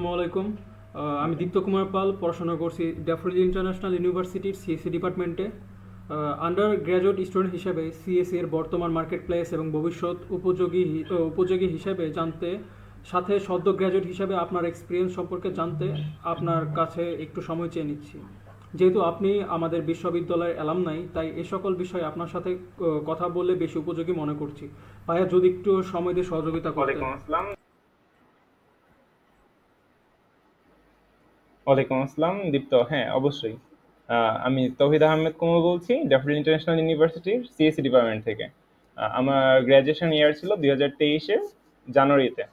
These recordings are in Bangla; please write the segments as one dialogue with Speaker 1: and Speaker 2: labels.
Speaker 1: আসসালামু আলাইকুম। আমি দীপ্ত কুমার পাল, পড়াশোনা করছি ড্যাফোডিল ইন্টারন্যাশনাল ইউনিভার্সিটির সিএসসি ডিপার্টমেন্টে। আন্ডার গ্র্যাজুয়েট স্টুডেন্ট হিসেবে সিএসসি এর বর্তমান মার্কেট প্লেস এবং ভবিষ্যৎ উপযোগী হিসেবে জানতে, সাথে সদ্য গ্র্যাজুয়েট হিসেবে আপনার এক্সপিরিয়েন্স সম্পর্কে জানতে আপনার কাছে একটু সময় চেয়ে নিচ্ছি। যেহেতু আপনি আমাদের বিশ্ববিদ্যালয়ের অ্যালামনাই, তাই এ সকল বিষয়ে আপনার সাথে কথা বললে বেশি উপযোগী মনে করছি। ভাইয়া, যদি একটু সময় দিয়ে সহযোগিতা করতেন।
Speaker 2: ওয়ালাইকুম আসসালাম। ওয়ালাইকুম আসসালাম দীপ্ত, হ্যাঁ অবশ্যই। আমি তৌহিদ আহমেদ কুমু বলছি, ড্যাফোডিল ইন্টারন্যাশনাল ইউনিভার্সিটির সিএসসি ডিপার্টমেন্ট থেকে। আমার গ্র্যাজুয়েশন ইয়ার ছিল 2023-এর জানুয়ারিতে।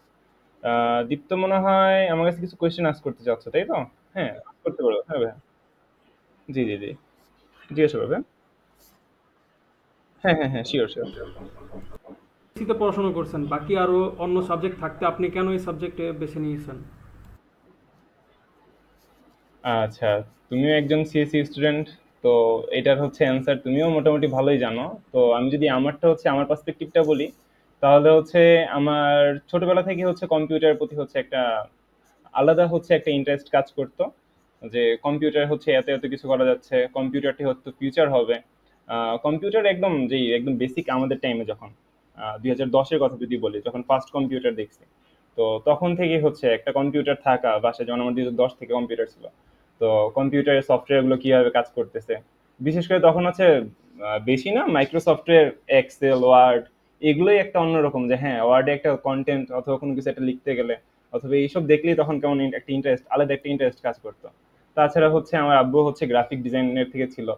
Speaker 2: দীপ্ত মনে হয় আমার কাছে কিছু কোয়েশ্চেন আস্ক করতে চাচ্ছ, তাই তো? হ্যাঁ, ask করতে পারো, হ্যাঁ ভাইয়া। জি জি জি, জিজ্ঞাসা করবে। হ্যাঁ হ্যাঁ হ্যাঁ, শিওর শিওর।
Speaker 1: সিতে পড়াশোনা করছেন, বাকি আরও অন্য সাবজেক্ট থাকতে আপনি কেন এই সাবজেক্টে বেছে নিয়েছেন?
Speaker 2: আচ্ছা, তুমিও একজন সিএসসি স্টুডেন্ট, তো এটার হচ্ছে অ্যান্সার তুমিও মোটামুটি ভালোই জানো। তো আমি যদি আমারটা হচ্ছে আমার পার্সপেক্টিভটা বলি, তাহলে হচ্ছে আমার ছোটবেলা থেকে হচ্ছে কম্পিউটারের প্রতি হচ্ছে একটা আলাদা হচ্ছে একটা ইন্টারেস্ট কাজ করতো, যে কম্পিউটার হচ্ছে এত এত কিছু করা যাচ্ছে, কম্পিউটারটি হচ্ছে ফিউচার হবে। কম্পিউটার একদম যেই একদম বেসিক আমাদের টাইমে যখন 2010-এর কথা যদি বলি, যখন ফার্স্ট কম্পিউটার দেখছি, তো তখন থেকে হচ্ছে একটা কম্পিউটার থাকা বাসায়, যেমন আমার 2010 থেকে কম্পিউটার ছিল। তো কম্পিউটারের সফটওয়্যারগুলো কিভাবে কাজ করতেছে, বিশেষ করে তখন হচ্ছে বেশি না, মাইক্রোসফটের এক্সেল, ওয়ার্ড, এগুলোই একটা অন্যরকম, যে হ্যাঁ ওয়ার্ডে একটা কন্টেন্ট অথবা কোনো কিছু একটা লিখতে গেলে অথবা এইসব দেখলেই তখন কেমন একটা ইন্টারেস্ট, আলাদা একটা ইন্টারেস্ট কাজ করতো। তাছাড়া হচ্ছে আমার আব্বু হচ্ছে গ্রাফিক ডিজাইনের থেকে ছিল,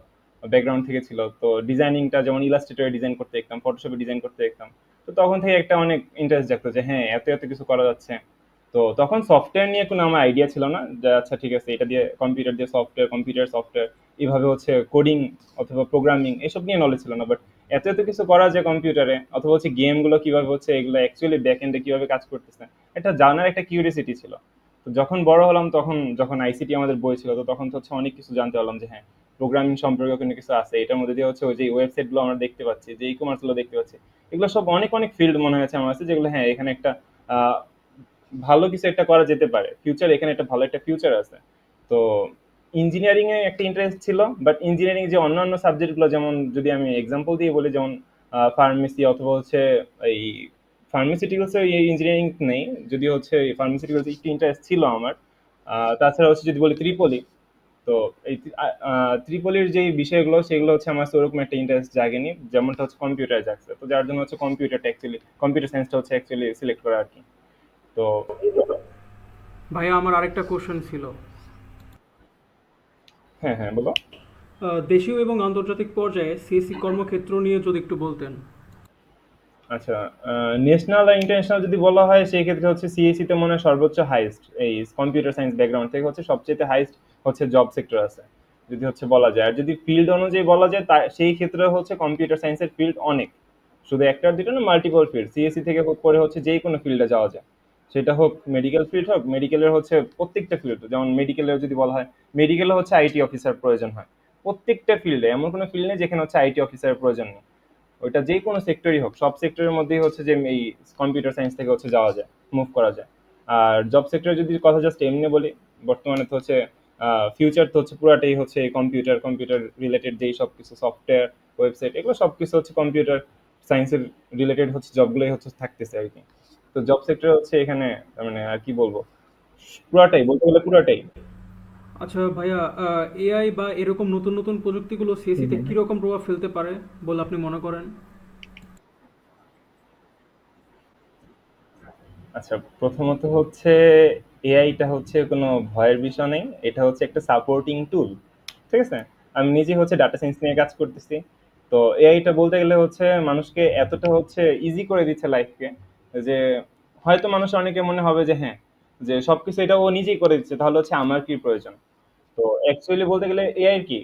Speaker 2: ব্যাকগ্রাউন্ড থেকে ছিল, তো ডিজাইনিংটা যেমন ইলাস্ট্রেটরে ডিজাইন করতে দেখতাম, ফটোশপে ডিজাইন করতে দেখতাম। তো তখন থেকে একটা অনেক ইন্টারেস্ট জাগতো যে হ্যাঁ এত এত কিছু করা যাচ্ছে। তো তখন সফটওয়্যার নিয়ে কোনো আমার আইডিয়া ছিল না, যে আচ্ছা ঠিক আছে এটা দিয়ে কম্পিউটার দিয়ে সফটওয়্যার, কম্পিউটার সফটওয়্যার, এইভাবে হচ্ছে কোডিং অথবা প্রোগ্রামিং এসব নিয়ে নলেজ ছিল না। বাট এত এত কিছু করা যায় কম্পিউটারে, অথবা হচ্ছে গেমগুলো কিভাবে হচ্ছে এগুলো অ্যাকচুয়ালি ব্যাক এন্ডে কিভাবে কাজ করতেছে, এটা জানার একটা কিউরিয়াসিটি ছিল। তো যখন বড় হলাম, তখন যখন আইসিটি আমাদের বই ছিল, তো তখন তো হচ্ছে অনেক কিছু জানতে পারলাম যে হ্যাঁ প্রোগ্রামিং সম্পর্কে কোনো কিছু আছে, এটার মধ্যে দিয়ে হচ্ছে ওই যে ওয়েবসাইট গুলো আমরা দেখতে পাচ্ছি, যে ই কমার্স গুলো দেখতে পাচ্ছি, এগুলো সব অনেক অনেক ফিল্ড মনে হয়েছে আমার কাছে, যেগুলো হ্যাঁ এখানে একটা আহ, ভালো কিছু একটা করা যেতে পারে, ফিউচার এখানে একটা ভালো একটা ফিউচার আছে। তো ইঞ্জিনিয়ারিং এ একটা ইন্টারেস্ট ছিল, বাট ইঞ্জিনিয়ারিং যে অন্যান্য সাবজেক্ট গুলো, যেমন যদি আমি এক্সাম্পল দিয়ে বলি, যেমন ফার্মেসি অথবা হচ্ছে এই ফার্মাসিউটিক্যালস এর ইঞ্জিনিয়ারিং নেই, যদি হচ্ছে ফার্মাসিউটিক্যালস একটু ইন্টারেস্ট ছিল আমার। তাছাড়া হচ্ছে যদি বলি ত্রিপলি, তো এই ত্রিপলির যে বিষয়গুলো সেগুলো হচ্ছে আমার ওরকম একটা ইন্টারেস্ট জাগেনি, যেমনটা হচ্ছে কম্পিউটার জাগছে, তো যার জন্য হচ্ছে কম্পিউটারটা অ্যাকচুয়ালি, কম্পিউটার সায়েন্সটা হচ্ছে অ্যাকচুয়ালি সিলেক্ট করা আর কি। তো
Speaker 1: ভাইয়া, আমার আরেকটা কোশ্চেন ছিল।
Speaker 2: হ্যাঁ হ্যাঁ, বলো।
Speaker 1: দেশীয় এবং আন্তর্জাতিক পর্যায়ে সিএসসি কর্মক্ষেত্র নিয়ে যদি একটু বলতেন।
Speaker 2: আচ্ছা, ন্যাশনাল আর ইন্টারন্যাশনাল যদি বলা হয়, সেই ক্ষেত্রে হচ্ছে সিএসসি তে মনে হয় সর্বোচ্চ হাইস্ট, এই কম্পিউটার সায়েন্স ব্যাকগ্রাউন্ড থেকে হচ্ছে সবচেয়ে হাইস্ট হচ্ছে জব সেক্টর আছে, যদি হচ্ছে বলা যায়। আর যদি ফিল্ড অনুযায়ী বলা যায়, তা সেই ক্ষেত্রে হচ্ছে কম্পিউটার সায়েন্সের ফিল্ড অনেক, শুধু একটা দুটো না, মাল্টিপল ফিল্ড। সিএসসি থেকে করে হচ্ছে যে কোনো ফিল্ডে যাওয়া যায়, সেটা হোক মেডিকেল ফিল্ড হোক, মেডিকেলের হচ্ছে প্রত্যেকটা ফিল্ড, যেমন মেডিকেলের যদি বলা হয়, মেডিকেলে হচ্ছে আইটি অফিসার প্রয়োজন হয়। প্রত্যেকটা ফিল্ডে, এমন কোনো ফিল্ড নেই যেখানে হচ্ছে আইটি অফিসারের প্রয়োজন নেই। ওইটা যে কোনো সেক্টরই হোক, সব সেক্টরের মধ্যেই হচ্ছে যে এই কম্পিউটার সায়েন্স থেকে হচ্ছে যাওয়া যায়, মুভ করা যায়। আর জব সেক্টরে যদি কথা জাস্ট এমনি বলি, বর্তমানে তো হচ্ছে ফিউচার তো হচ্ছে পুরাটাই হচ্ছে কম্পিউটার, কম্পিউটার রিলেটেড যেই সব কিছু সফটওয়্যার, ওয়েবসাইট, এগুলো সব কিছু হচ্ছে কম্পিউটার সায়েন্সের রিলেটেড হচ্ছে জবগুলোই হচ্ছে থাকতেছে আর কি। তো জব সেক্টরে হচ্ছে এখানে মানে আর কি বলবো, পুরাটাই বলতে গেলে পুরাটাই।
Speaker 1: আচ্ছা ভাইয়া, এআই বা এরকম নতুন নতুন প্রযুক্তিগুলো
Speaker 2: হুম
Speaker 1: সিএসসিতে
Speaker 2: হুম।
Speaker 1: কীরকম প্রভাব ফেলতে পারে বলে আপনি মনে করেন?
Speaker 2: আচ্ছা, প্রথমত হচ্ছে এআইটা হচ্ছে কোনো ভয়ের বিষয় নেই, এটা হচ্ছে একটা সাপোর্টিং টুল। ঠিক আছে? আমি নিজে হচ্ছে ডাটা সায়েন্স নিয়ে কাজ করতেছি। তো এআইটা বলতে গেলে হচ্ছে মানুষকে এতটা হচ্ছে ইজি করে দিচ্ছে লাইফকে, যে হয়তো মানুষ অনেকে মনে হবে যে হ্যাঁ, যে সবকিছু এটা ও নিজেই করে দিচ্ছে, তাহলে হচ্ছে আমার কি প্রয়োজন। তো অ্যাকচুয়ালি বলতে গেলে এআই কি,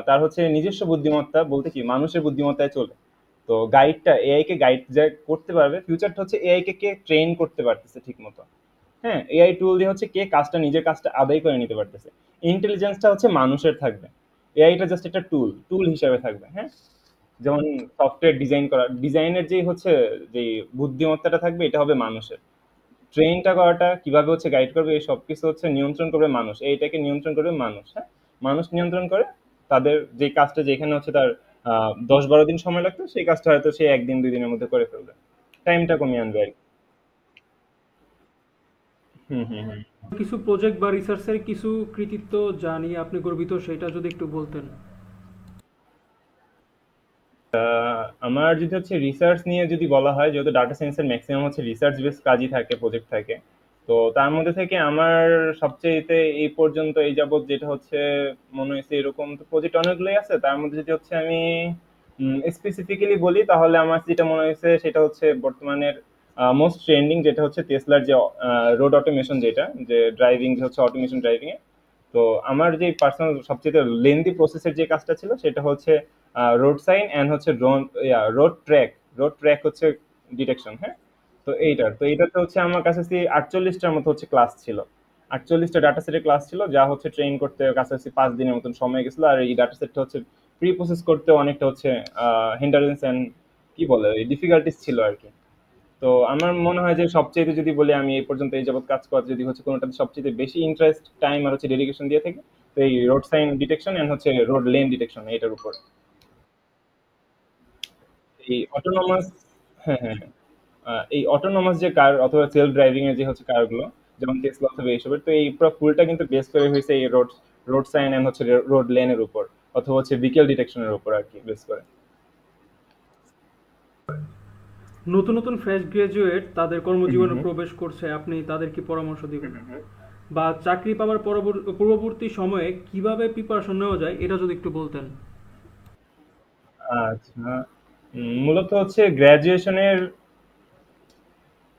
Speaker 2: তার হচ্ছে নিজস্ব বুদ্ধিমত্তা বলতে কি মানুষের বুদ্ধিমত্তায় চলে। তো গাইডটা, এআই কে গাইড যা করতে পারবে, ফিউচারটা হচ্ছে এআই কে কে ট্রেন করতে পারতেছে ঠিক মতো। হ্যাঁ, এআই টুল দিয়ে হচ্ছে কে কাজটা, নিজের কাজটা আদায় করে নিতে পারতেছে। ইন্টেলিজেন্সটা হচ্ছে মানুষের থাকবে, এআইটা জাস্ট একটা টুল, টুল হিসাবে থাকবে। হ্যাঁ, যেমন সফটওয়্যার ডিজাইন করা, ডিজাইনের যেই হচ্ছে যে বুদ্ধিমত্তাটা থাকবে, এটা হবে মানুষের। ট্রেনটা করাটা কিভাবে হচ্ছে গাইড করবে, এই সবকিছু হচ্ছে নিয়ন্ত্রণ করবে মানুষ, এইটাকে নিয়ন্ত্রণ করবে মানুষ, হ্যাঁ। মানুষ নিয়ন্ত্রণ করে তাদের যে কাজটা, যেখানে হচ্ছে তার 10-12 দিন সময় লাগতো, সেই কাজটা হয়তো সে 1 দিন 2 দিনের মধ্যে করে ফেলবে, টাইমটা কমিয়ে আনবে আর কি। হুম হুম হুম।
Speaker 1: কিছু প্রজেক্ট বা রিসার্চের কিছু কৃতিত্ব যা নিয়ে আপনি গর্বিত সেটা যদি একটু বলতেন।
Speaker 2: আমার যদি হচ্ছে রিসার্চ নিয়ে যদি বলা হয়, যেহেতু ডাটা সায়েন্সের ম্যাক্সিমাম হচ্ছে রিসার্চ বেস কাজই থাকে, প্রজেক্ট থাকে, তো তার মধ্যে থেকে আমার সবচেয়েতে এই পর্যন্ত এই যাবৎ যেটা হচ্ছে মনে হয়েছে, এরকম তো প্রজেক্ট অনেকগুলোই আছে, তার মধ্যে যদি হচ্ছে আমি স্পেসিফিক্যালি বলি, তাহলে আমার যেটা মনে হয়েছে সেটা হচ্ছে বর্তমানের মোস্ট ট্রেন্ডিং, যেটা হচ্ছে টেসলার যে রোড অটোমেশন, যেটা যে ড্রাইভিং, যে হচ্ছে অটোমেশন ড্রাইভিং এ। তো আমার যে পার্সোনাল সবচেয়ে লেন্দি প্রসেসের যে কাজটা ছিল, সেটা হচ্ছে রোড সাইন অ্যান্ড হচ্ছে ড্রোন, রোড ট্র্যাক হচ্ছে ডিটেকশন, হ্যাঁ। তো এইটাতে হচ্ছে আমার কাছাকাছি 48টার মতো হচ্ছে ক্লাস ছিল, 48টা ডাটা সেটের ক্লাস ছিল, যা হচ্ছে ট্রেন করতে কাছাকাছি 5 দিনের মতন সময় গেছিল। আর এই ডাটা সেটটা হচ্ছে প্রি প্রসেস করতে অনেকটা হচ্ছে হিন্ডারেন্স অ্যান্ড কি বলে ডিফিকাল্টিস ছিল আর কি। তো আমার মনে হয় যে সবচেয়ে যদি বলি, আমি এই পর্যন্ত এই যাবত কাজ করা যদি হচ্ছে কোনোটাতে সবচেয়ে বেশি ইন্টারেস্ট, টাইম আর হচ্ছে ডেডিকেশন দিয়ে থাকি, তো এই রোড সাইন ডিটেকশন এন্ড হচ্ছে রোড লেন ডিটেকশন, এটার উপর। এই অটোনমাস, হ্যাঁ হ্যাঁ হ্যাঁ। এই অটোনমাস যে কার অথবা সেলফ ড্রাইভিং এর যে হচ্ছে কারগুলো, যেমন টেসলা অথবা এইসবের, তো এই পুরো ফুলটা কিন্তু বেস করে হয়েছে এই রোড রোড সাইন এন্ড হচ্ছে রোড লেনের উপর, অথবা হচ্ছে ভিকেল ডিটেকশনের উপর আর কি বেস করে।
Speaker 1: নতুন নতুন ফ্রেশ গ্রাজুয়েট তাদের
Speaker 2: হুম
Speaker 1: কর্মজীবনে
Speaker 2: হুম
Speaker 1: প্রবেশ করছে, আপনি তাদের কি পরামর্শ দিবেন?
Speaker 2: হুম।
Speaker 1: বা চাকরি পাওয়ার পূর্ববর্তী সময়ে কিভাবে প্রিপারেশন নেওয়া যায় এটা যদি একটু বলতেন।
Speaker 2: আচ্ছা, মূলত হচ্ছে গ্রাজুয়েশনের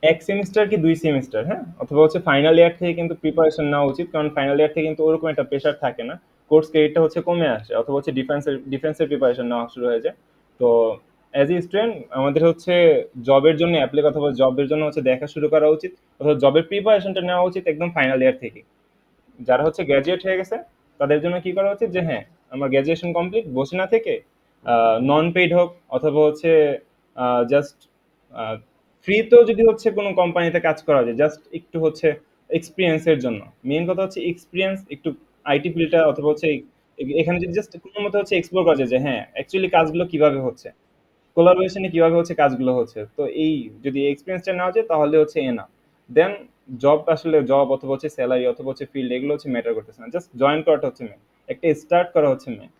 Speaker 2: 1 সেমিস্টার কি 2 সেমিস্টার, হ্যাঁ, অথবা হচ্ছে ফাইনাল ইয়ার থেকে কিন্তু প্রিপারেশন নেওয়া উচিত, কারণ ফাইনাল ইয়ার থেকে কিন্তু ওরকম একটা প্রেশার থাকে না, কোর্স ক্রেডিটটা হচ্ছে কমে আসে, অথবা হচ্ছে ডিফেন্সের প্রিপারেশন নেওয়া শুরু হয়ে যায়। তো অ্যাজ এ স্টুডেন্ট আমাদের হচ্ছে জবের জন্য অ্যাপ্লাই, অথবা জবের জন্য হচ্ছে দেখা শুরু করা উচিত, অথবা জবের প্রিপারেশনটা নেওয়া উচিত একদম ফাইনাল ইয়ার থেকে। যারা হচ্ছে গ্র্যাজুয়েট হয়ে গেছে, তাদের জন্য কি করা উচিত, যে হ্যাঁ, আমার গ্র্যাজুয়েশন কমপ্লিট, বসে না থেকে নন পেইড হোক, অথবা হচ্ছে জাস্ট ফ্রিতেও যদি হচ্ছে কোনো কোম্পানিতে কাজ করা যায়, জাস্ট একটু হচ্ছে এক্সপিরিয়েন্সের জন্য। মেইন কথা হচ্ছে এক্সপিরিয়েন্স, একটু আইটি ফিল্ডটা, অথবা হচ্ছে এখানে যদি জাস্ট কোনো মতো হচ্ছে এক্সপ্লোর করা যায় যে হ্যাঁ অ্যাকচুয়ালি কাজগুলো কিভাবে হচ্ছে, কোলাবোরেশনে কিভাবে হচ্ছে কাজগুলো হচ্ছে, তো এই যদি এক্সপিরিয়েন্সটা নেওয়া যায় তাহলে হচ্ছে না, দেন জব, আসলে জব অথবা হচ্ছে স্যালারি অথবা হচ্ছে ফিল্ড, এগুলো হচ্ছে ম্যাটার করতেছে না, জাস্ট জয়েন করাটা হচ্ছে মেন, একটা স্টার্ট করা হচ্ছে মেন।